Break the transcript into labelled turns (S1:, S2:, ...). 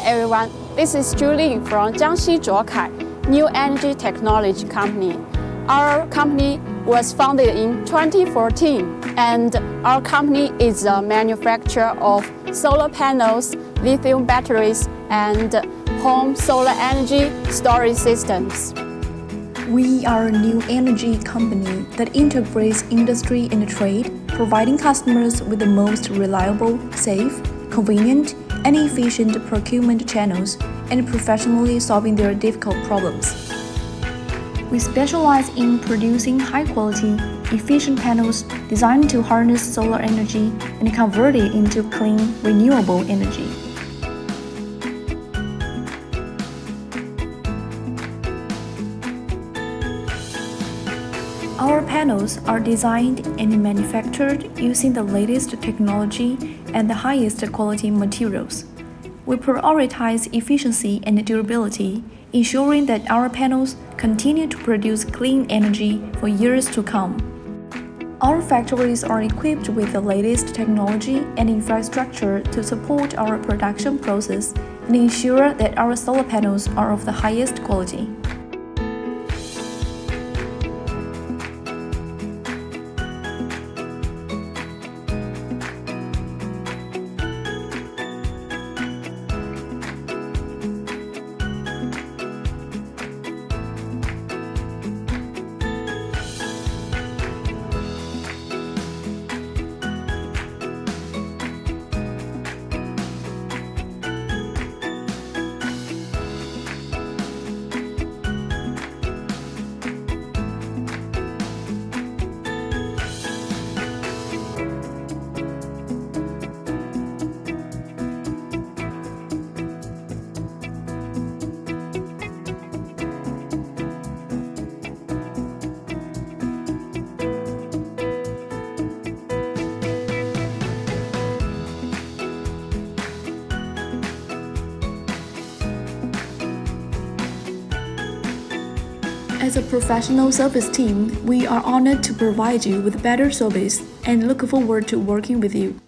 S1: everyone, this is Julie from Jiangxi Zhuokai, new energy technology company. Our company was founded in 2014, and our company is a manufacturer of solar panels, lithium batteries, and home solar energy storage systems.
S2: We are a new energy company that integrates industry and trade, providing customers with the most reliable, safe, convenient, and efficient procurement channels and professionally solving their difficult problems. We specialize in producing high-quality, efficient panels designed to harness solar energy and convert it into clean, renewable energy. Our panels are designed and manufactured using the latest technology and the highest quality materials. We prioritize efficiency and durability, ensuring that our panels continue to produce clean energy for years to come. Our factories are equipped with the latest technology and infrastructure to support our production process and ensure that our solar panels are of the highest quality. As a professional service team, we are honored to provide you with better service and look forward to working with you.